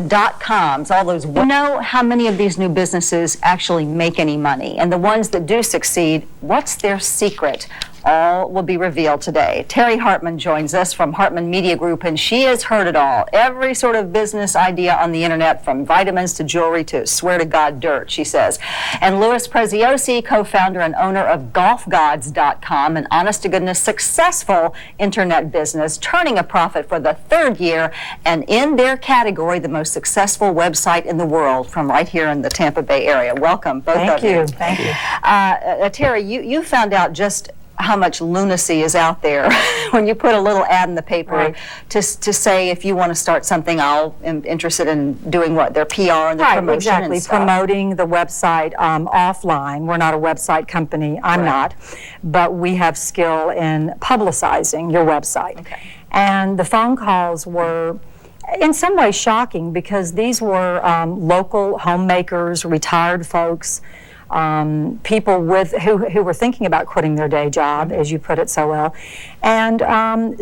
.coms, all those. You know how many of these new businesses actually make any money? And the ones that do succeed, what's their secret? All will be revealed today. Terry Hartman joins us from Hartman Media Group, and she has heard it all. Every sort of business idea on the internet, from vitamins to jewelry to swear-to-God dirt, she says. And Louis Preziosi, co-founder and owner of GolfGods.com, an honest-to-goodness successful internet business, turning a profit for the third year, and in their category, the most successful website in the world, from right here in the Tampa Bay area. Welcome, both of you. Thank you. Terry, you found out just how much lunacy is out there when you put a little ad in the paper, right, to say, if you want to start something, I'm interested in doing what? Their PR and their promotion. Exactly. Promoting the website offline. We're not a website company. I'm not. But we have skill in publicizing your website. Okay. And the phone calls were in some ways shocking, because these were local homemakers, retired folks, people who were thinking about quitting their day job, as you put it so well. And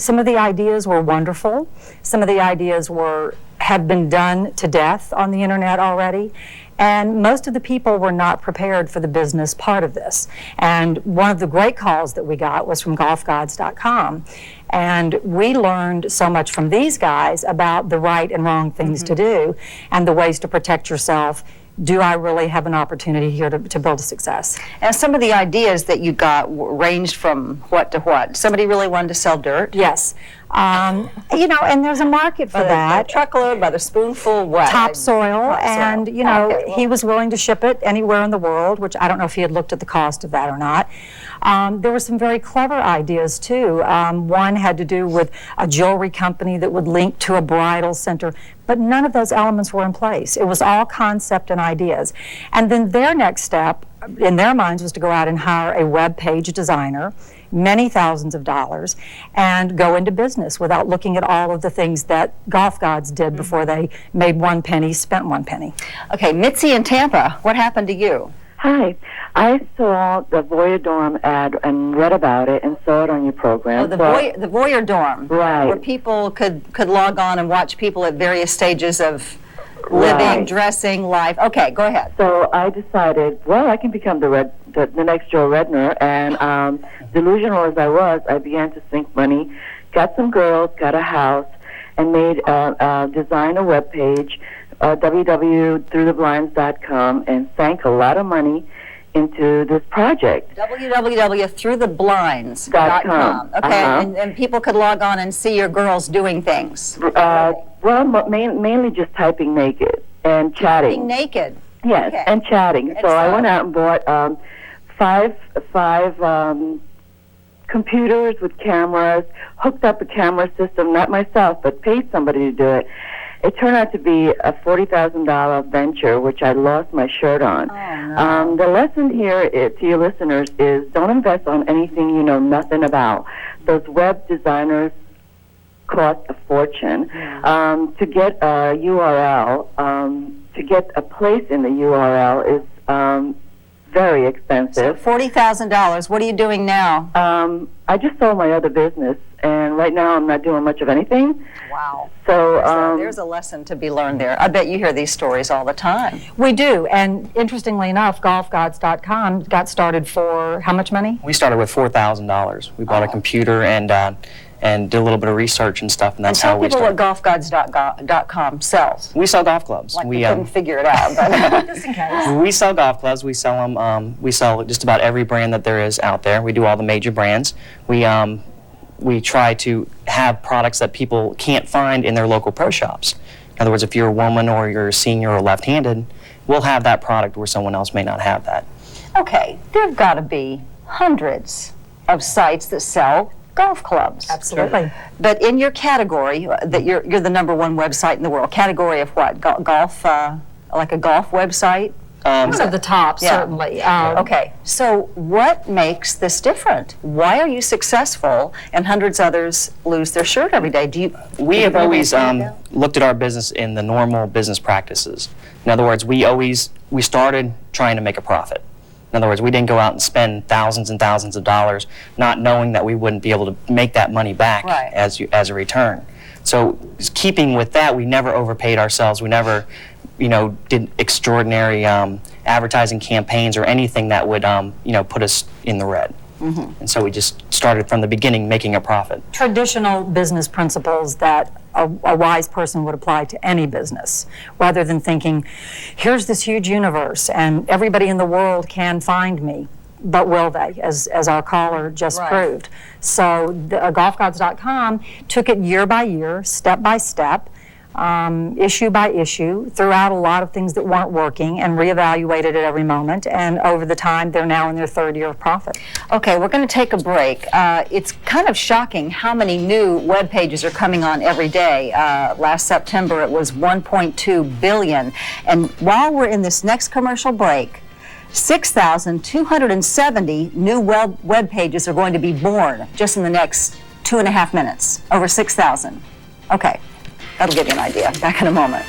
some of the ideas were wonderful. Some of the ideas have been done to death on the internet already. And most of the people were not prepared for the business part of this. And one of the great calls that we got was from GolfGods.com. And we learned so much from these guys about the right and wrong things to do and the ways to protect yourself. Do I really have an opportunity here to build a success? And some of the ideas that you got ranged from what to what? Somebody really wanted to sell dirt? Yes. You know, and there's a market for that. By the truckload, by the spoonful, what? Topsoil, and you know, he was willing to ship it anywhere in the world, which I don't know if he had looked at the cost of that or not. There were some very clever ideas too. One had to do with a jewelry company that would link to a bridal center, but none of those elements were in place. It was all concept and ideas. And then their next step, in their minds, was to go out and hire a web page designer, many thousands of dollars, and go into business without looking at all of the things that Golf Gods did before they made 1 penny, spent 1 penny. Okay, Mitzi in Tampa, what happened to you? Hi. I saw the Voyeur Dorm ad and read about it and saw it on your program. Oh, the Voyeur Dorm. Right. Where people could log on and watch people at various stages of living, dressing, life. Okay, go ahead. So I decided, well, I can become the next Joe Redner, and delusional as I was, I began to sink money, got some girls, got a house, and made designed a web page, www.throughtheblinds.com, and sank a lot of money into this project. www.throughtheblinds.com. Okay, and people could log on and see your girls doing things. Well, mainly just typing naked and chatting. Typing naked? Yes, okay. And chatting. So I went out and bought five computers with cameras, hooked up a camera system, not myself, but paid somebody to do it. It turned out to be a $40,000 venture, which I lost my shirt on. Oh, no. The lesson here to your listeners is don't invest on anything you know nothing about. Those web designers cost a fortune. To get a URL, to get a place in the URL is very expensive. So $40,000. What are you doing now? I just sold my other business, and right now I'm not doing much of anything. Wow. So there's a lesson to be learned there. I bet you hear these stories all the time. We do, and interestingly enough, GolfGods.com got started for how much money? We started with $4,000. We bought a computer and did a little bit of research and stuff, and that's how we started. Tell people what GolfGods.com sells. We sell golf clubs. Like we couldn't figure it out, but just in case. We sell golf clubs. We sell them. We sell just about every brand that there is out there. We do all the major brands. We try to have products that people can't find in their local pro shops. In other words, if you're a woman or you're a senior or left-handed, we'll have that product where someone else may not have that. Okay, there've got to be hundreds of sites that sell golf clubs. Absolutely. But in your category, that you're the #1 website in the world. Category of what? Golf, like a golf website? One of the top, certainly. Okay, so what makes this different? Why are you successful and hundreds others lose their shirt every day? We have always looked at our business in the normal business practices. In other words, we started trying to make a profit. In other words, we didn't go out and spend thousands and thousands of dollars not knowing that we wouldn't be able to make that money back as a return. So keeping with that, we never overpaid ourselves. We never, did extraordinary advertising campaigns or anything that would, put us in the red. And so we just started from the beginning making a profit. Traditional business principles that a wise person would apply to any business, rather than thinking, here's this huge universe and everybody in the world can find me. But will they, as our caller just proved? So golfgods.com took it year by year, step by step, issue by issue, threw out a lot of things that weren't working and reevaluated at every moment. And over the time, they're now in their third year of profit. Okay, we're going to take a break. It's kind of shocking how many new web pages are coming on every day. Last September, it was 1.2 billion. And while we're in this next commercial break, 6,270 new web pages are going to be born just in the next 2.5 minutes. Over 6,000. Okay, that'll give you an idea. Back in a moment.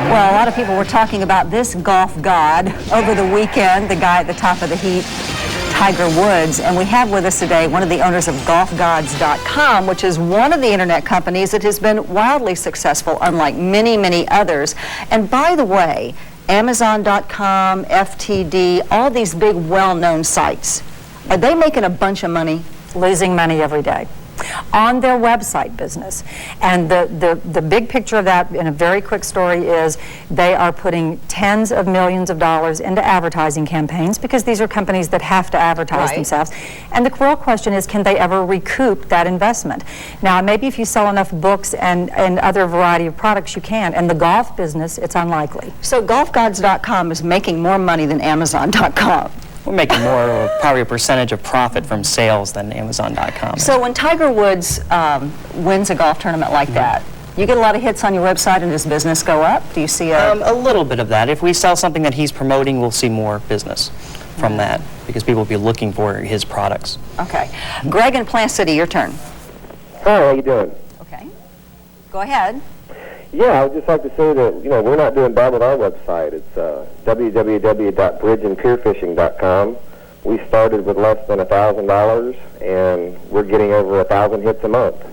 Well, a lot of people were talking about this golf god over the weekend, the guy at the top of the heap, Tiger Woods, and we have with us today one of the owners of golfgods.com, which is one of the internet companies that has been wildly successful, unlike many, many others. And by the way, Amazon.com, FTD, all these big well-known sites, are they making a bunch of money? Losing money every day on their website business. And the big picture of that in a very quick story is they are putting tens of millions of dollars into advertising campaigns because these are companies that have to advertise themselves. And the real question is, can they ever recoup that investment? Now, maybe if you sell enough books and other variety of products, you can. And the golf business, it's unlikely. So golfgods.com is making more money than Amazon.com. We're making more, probably a percentage of profit from sales than Amazon.com. So when Tiger Woods wins a golf tournament like that, you get a lot of hits on your website and does business go up? Do you see a little bit of that. If we sell something that he's promoting, we'll see more business from that because people will be looking for his products. Okay. Greg in Plant City, your turn. Hi, how you doing? Okay. Go ahead. Yeah, I would just like to say that, we're not doing bad with our website. It's www.bridgeandpierfishing.com. We started with less than $1,000, and we're getting over 1,000 hits a month.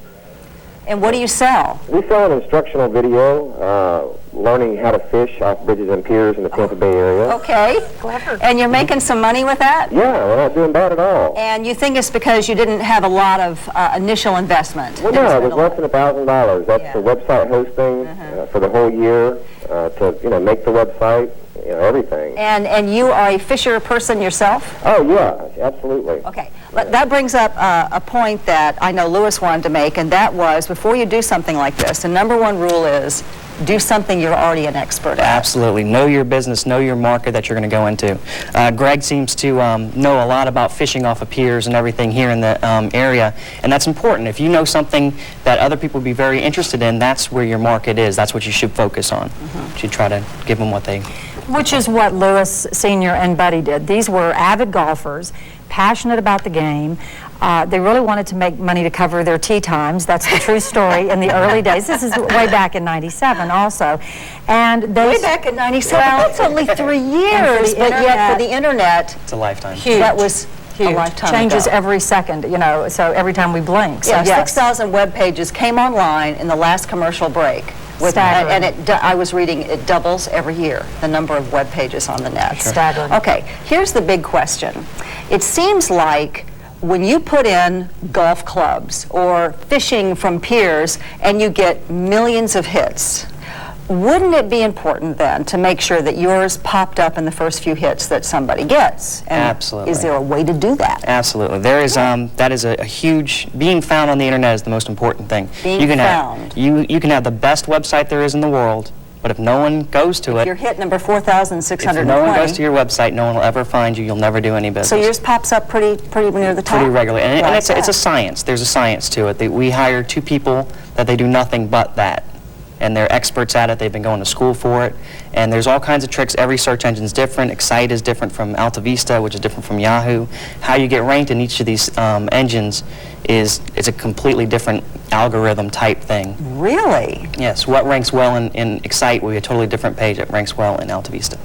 And what do you sell? We sell an instructional video, learning how to fish off bridges and piers in the Tampa Bay area. Okay. Clever. And you're making some money with that? Yeah, we're not doing bad at all. And you think it's because you didn't have a lot of initial investment? Well, no, it was less than $1,000. That's for website hosting for the whole year, to, make the website, everything. And you are a fisher person yourself? Oh, yeah, absolutely. Okay. That brings up a point that I know Lewis wanted to make, and that was, before you do something like this, the number one rule is do something you're already an expert at. Absolutely. Know your business, know your market that you're going to go into. Greg seems to know a lot about fishing off of piers and everything here in the area, and that's important. If you know something that other people would be very interested in, that's where your market is. That's what you should focus on. You should try to give them what they... Which is what Lewis Sr. and Buddy did. These were avid golfers, passionate about the game. They really wanted to make money to cover their tee times. That's the true story in the early days. This is way back in '97 also. And they way back in '97? Well, that's only 3 years, but yet for the internet, it's a lifetime. Huge. That was huge. A lifetime Changes ago. every second, so every time we blink. So yeah, yes. 6,000 web pages came online in the last commercial break. Staggering. And I was reading, it doubles every year, the number of web pages on the net. Sure. Staggering. Okay, here's the big question. It seems like when you put in golf clubs or fishing from piers and you get millions of hits, wouldn't it be important then to make sure that yours popped up in the first few hits that somebody gets? And absolutely. Is there a way to do that? Absolutely. There is. That is a huge. Being found on the internet is the most important thing. Being found. You can have the best website there is in the world, but if no one goes to it, You're hit number 4,620. if no one goes to your website, no one will ever find you. You'll never do any business. So yours pops up pretty near the top? Pretty regularly. And Like it's a science. There's a science to it. We hire 2 people that they do nothing but that. And they're experts at it. They've been going to school for it. And there's all kinds of tricks. Every search engine is different. Excite is different from AltaVista, which is different from Yahoo. How you get ranked in each of these engines it's a completely different algorithm type thing. Really? Yes, what ranks well in Excite will be a totally different page that ranks well in Alta Vista.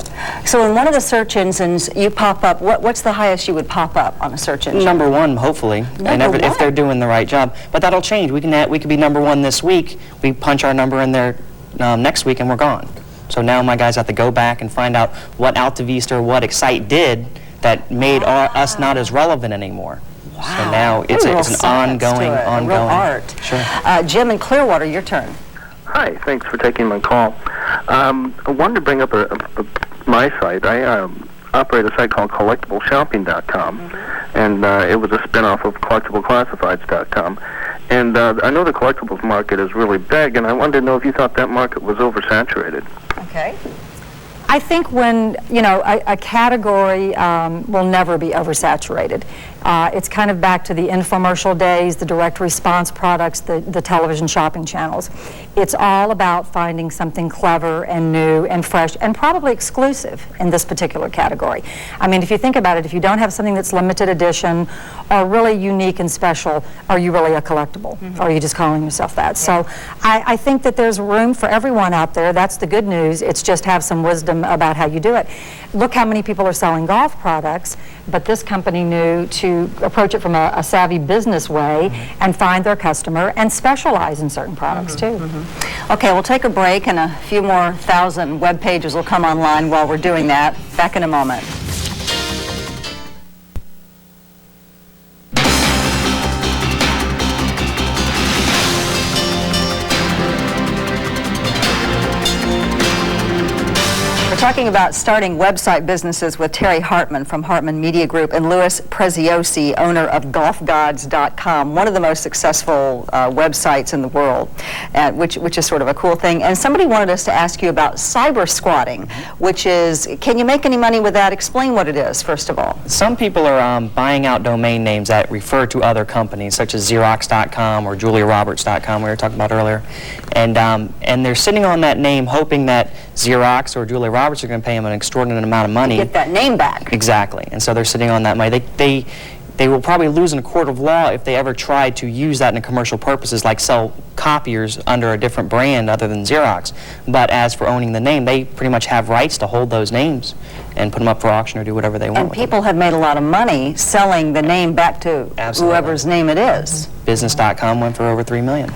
So in one of the search engines, you pop up, what's the highest you would pop up on a search engine? Number one, hopefully, if they're doing the right job. But that'll change. We could be number one this week. We punch our number in there next week, and we're gone. So now my guys have to go back and find out what Alta Vista or what Excite did that made us not as relevant anymore. Wow. So now it's an ongoing. Real art. Sure. Jim in Clearwater, your turn. Hi, thanks for taking my call. I wanted to bring up my site. I operate a site called collectibleshopping.com, and it was a spin-off of collectibleclassifieds.com. And I know the collectibles market is really big, and I wanted to know if you thought that market was oversaturated. Okay. I think when, a category will never be oversaturated. It's kind of back to the infomercial days, the direct response products, the television shopping channels. It's all about finding something clever and new and fresh and probably exclusive in this particular category. I mean, if you think about it, if you don't have something that's limited edition or really unique and special, are you really a collectible? Or are you just calling yourself that? So I think that there's room for everyone out there. That's the good news. It's just have some wisdom about how you do it. Look how many people are selling golf products, but this company knew to approach it from a savvy business way and find their customer and specialize in certain products too. Okay, we'll take a break, and a few more thousand web pages will come online while we're doing that. Back in a moment. Talking about starting website businesses with Terry Hartman from Hartman Media Group and Louis Preziosi, owner of GolfGods.com, one of the most successful websites in the world, which is sort of a cool thing. And somebody wanted us to ask you about cyber squatting, which is, can you make any money with that? Explain what it is, first of all. Some people are buying out domain names that refer to other companies, such as Xerox.com or JuliaRoberts.com we were talking about earlier. And they're sitting on that name hoping that Xerox or Julia Roberts are going to pay them an extraordinary amount of money. Get that name back. Exactly. And so they're sitting on that money. They will probably lose in a court of law if they ever try to use that in commercial purposes, like sell copiers under a different brand other than Xerox. But as for owning the name, they pretty much have rights to hold those names and put them up for auction or do whatever they want. And people have made a lot of money selling the name back to whoever's name it is. Business.com went for over $3 million.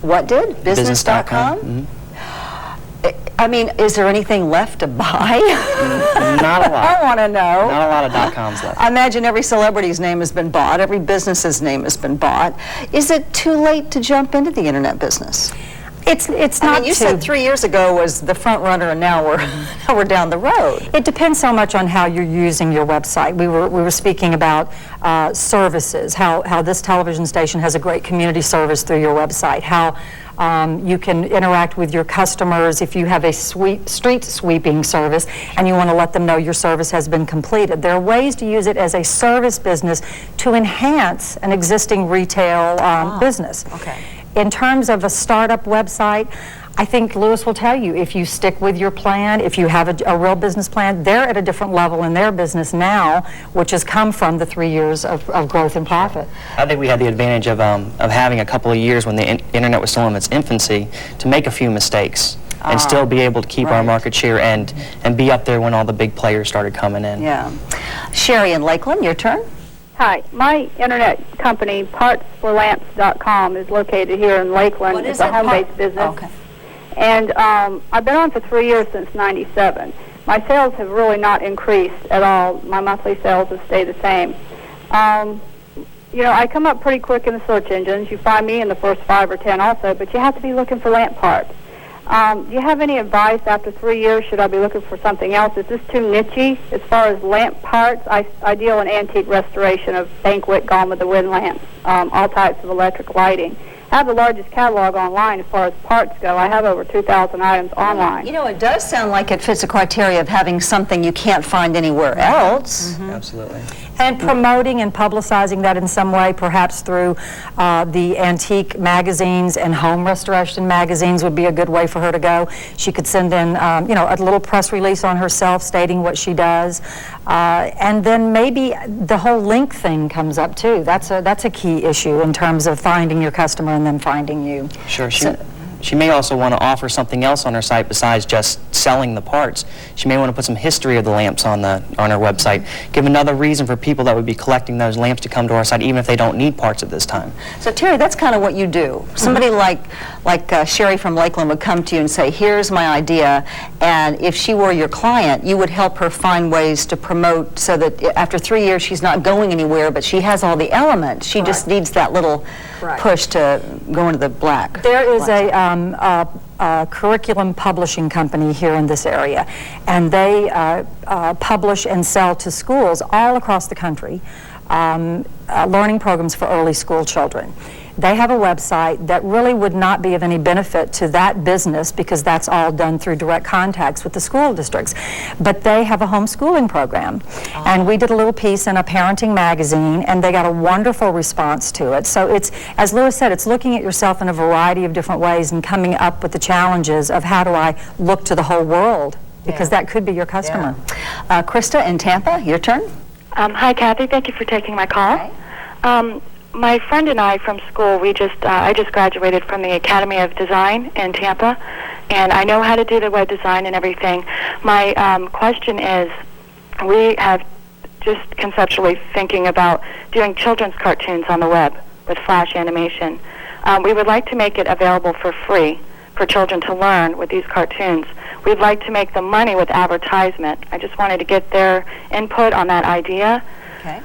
What did? Business.com? Mm-hmm. I mean, is there anything left to buy? Not a lot. I want to know. Not a lot of .coms left. I imagine every celebrity's name has been bought, every business's name has been bought. Is it too late to jump into the internet business? It's not. I mean, you said 3 years ago was the front runner, and now we're down the road. It depends so much on how you're using your website. We were speaking about services, how this television station has a great community service through your website, how you can interact with your customers if you have a street sweeping service and you want to let them know your service has been completed. There are ways to use it as a service business to enhance an existing retail business. Okay. In terms of a startup website, I think Louis will tell you, if you stick with your plan, if you have a real business plan, they're at a different level in their business now, which has come from the 3 years of growth and profit. I think we had the advantage of having a couple of years when the internet was still in its infancy to make a few mistakes and still be able to keep our market share and be up there when all the big players started coming in. Yeah. Sherry in Lakeland, your turn. Hi, my internet company, partsforlamps.com, is located here in Lakeland. What is it's a it? home-based business. Okay. And I've been on for 3 years, since '97. My sales have really not increased at all. My monthly sales have stayed the same. I come up pretty quick in the search engines. You find me in the first 5 or 10 also, but you have to be looking for lamp parts. Do you have any advice after 3 years? Should I be looking for something else? Is this too niche-y as far as lamp parts? I deal in antique restoration of Banquet, Gone with the Wind lamps, all types of electric lighting. I have the largest catalog online as far as parts go. I have over 2,000 items online. You know, it does sound like it fits the criteria of having something you can't find anywhere else. Absolutely. And promoting and publicizing that in some way, perhaps through the antique magazines and home restoration magazines would be a good way for her to go. She could send in, a little press release on herself stating what she does. And then maybe the whole link thing comes up too. That's a key issue in terms of finding your customer in and them finding you. Sure. She may also want to offer something else on her site besides just selling the parts. She may want to put some history of the lamps on her website. Give another reason for people that would be collecting those lamps to come to our site, even if they don't need parts at this time. So Terry, that's kind of what you do. Somebody like Sherry from Lakeland would come to you and say, here's my idea, and if she were your client, you would help her find ways to promote so that after 3 years she's not going anywhere, but she has all the elements. She just needs that little push to go into the black. There is a curriculum publishing company here in this area, and they publish and sell to schools all across the country learning programs for early school children. They have a website that really would not be of any benefit to that business because that's all done through direct contacts with the school districts. But they have a homeschooling program. And we did a little piece in a parenting magazine, and they got a wonderful response to it. So it's, as Lewis said, it's looking at yourself in a variety of different ways and coming up with the challenges of how do I look to the whole world, because that could be your customer. Krista in Tampa, your turn. Hi, Kathy. Thank you for taking my call. My friend and I from school, I just graduated from the Academy of Design in Tampa, and I know how to do the web design and everything. My question is, we have just conceptually thinking about doing children's cartoons on the web with Flash animation. We would like to make it available for free for children to learn with these cartoons. We'd like to make the money with advertisement. I just wanted to get their input on that idea. Okay.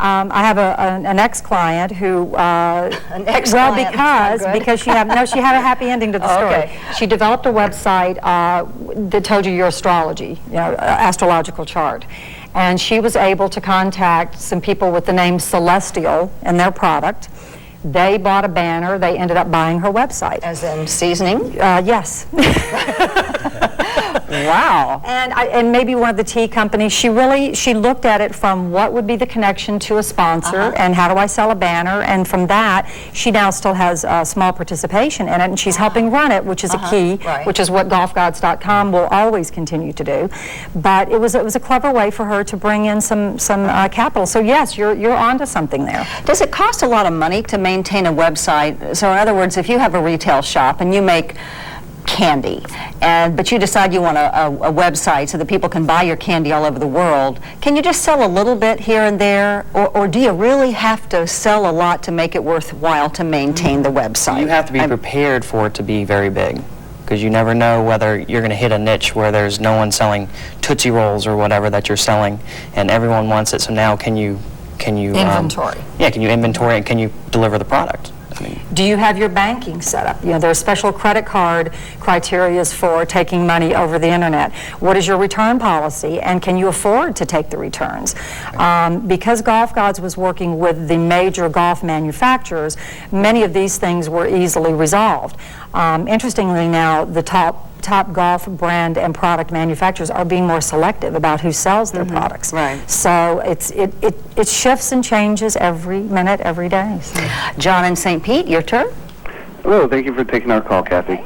I have an ex-client who, An ex-client. well, because she had a happy ending to the story. Okay. She developed a website that told you your astrology, astrological chart, and she was able to contact some people with the name Celestial and their product. They bought a banner. They ended up buying her website. As in seasoning? Yes. Wow. And maybe one of the tea companies, she looked at it from what would be the connection to a sponsor and how do I sell a banner, and from that she now still has a small participation in it, and she's helping run it, which is a key, which is what golfgods.com will always continue to do. But it was a clever way for her to bring in some capital. So yes, you're onto something there. Does it cost a lot of money to maintain a website? So in other words, if you have a retail shop and you make candy, but you decide you want a website so that people can buy your candy all over the world, can you just sell a little bit here and there, or do you really have to sell a lot to make it worthwhile to maintain the website? You have to be prepared for it to be very big, because you never know whether you're going to hit a niche where there's no one selling Tootsie Rolls or whatever that you're selling, and everyone wants it. So now can you Inventory. can you inventory and can you deliver the product? Do you have your banking set up? There are special credit card criterias for taking money over the internet. What is your return policy, and can you afford to take the returns? Because Golf Gods was working with the major golf manufacturers, many of these things were easily resolved. Interestingly now, the top golf brand and product manufacturers are being more selective about who sells their products. Right. So it shifts and changes every minute, every day. So. John in St. Pete, your turn. Hello, thank you for taking our call, Kathy.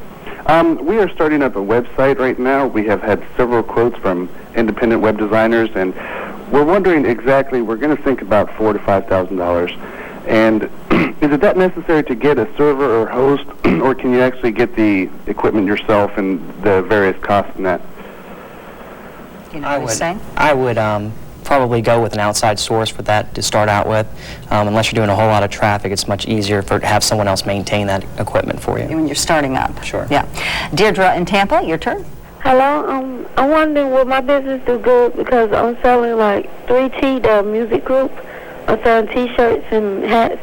We are starting up a website right now. We have had several quotes from independent web designers, and we're wondering exactly, we're going to think about $4,000 to $5,000. And is it that necessary to get a server or host, or can you actually get the equipment yourself and the various costs in that? You know what he's saying? I would probably go with an outside source for that to start out with. Unless you're doing a whole lot of traffic, it's much easier to have someone else maintain that equipment for you. When you're starting up. Sure. Yeah. Deirdre in Tampa, your turn. Hello, I'm wondering, will my business do good because I'm selling like 3T, the music group. I'm selling T-shirts and hats.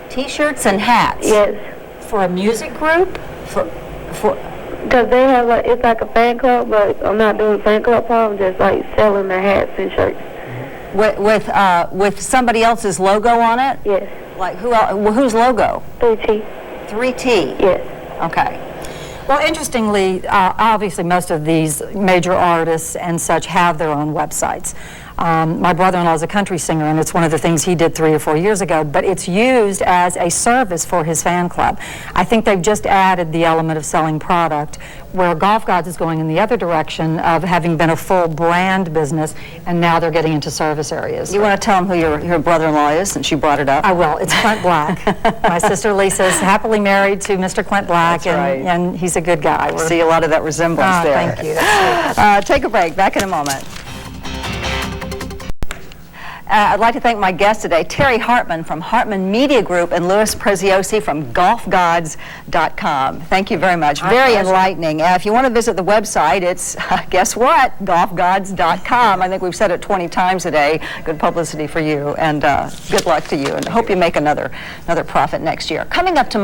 T-shirts and hats? Yes. For a music group? Because they have it's like a fan club, but I'm not doing fan club part. I'm just like selling their hats and shirts. With somebody else's logo on it? Yes. Like whose logo? 3T. 3T? Yes. Okay. Well, interestingly, obviously most of these major artists and such have their own websites. My brother-in-law is a country singer, and it's one of the things he did 3 or 4 years ago, but it's used as a service for his fan club. I think they've just added the element of selling product, where Golf Gods is going in the other direction of having been a full brand business, and now they're getting into service areas. You want to tell them who your brother-in-law is, since you brought it up? I will. It's Clint Black. My sister Lisa is happily married to Mr. Clint Black, That's right. and he's a good guy. I see a lot of that resemblance there. Thank you. That's Take a break. Back in a moment. I'd like to thank my guest today, Terry Hartman from Hartman Media Group and Louis Preziosi from golfgods.com. Thank you very much. Very enlightening. If you want to visit the website, it's, guess what, golfgods.com. I think we've said it 20 times today. Good publicity for you, and good luck to you, and I hope you make another profit next year. Coming up tomorrow.